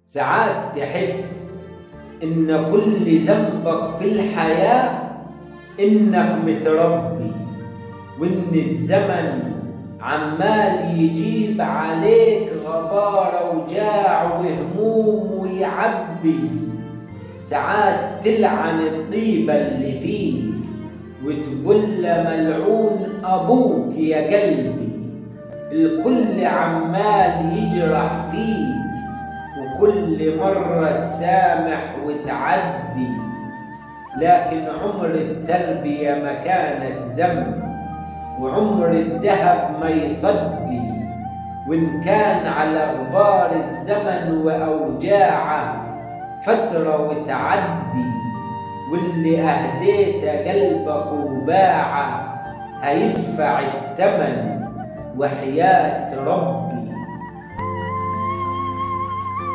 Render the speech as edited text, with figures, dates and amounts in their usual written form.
ساعات تحس إن كل ذنبك في الحياة إنك متربي، وإن الزمن عمال يجيب عليك غبارة وجاع وهموم ويعبي. ساعات تلعن الطيبة اللي فيك وتقول له ملعون أبوك يا قلبي. الكل عمال يجرح فيك وكل مرة تسامح وتعدي، لكن عمر التربية ما كانت ذنب وعمر الذهب ما يصدي. وإن كان على غبار الزمن وأوجاعه فترة وتعدي، واللي أهديت قلبك وباعه هيدفع الثمن وحياة ربي.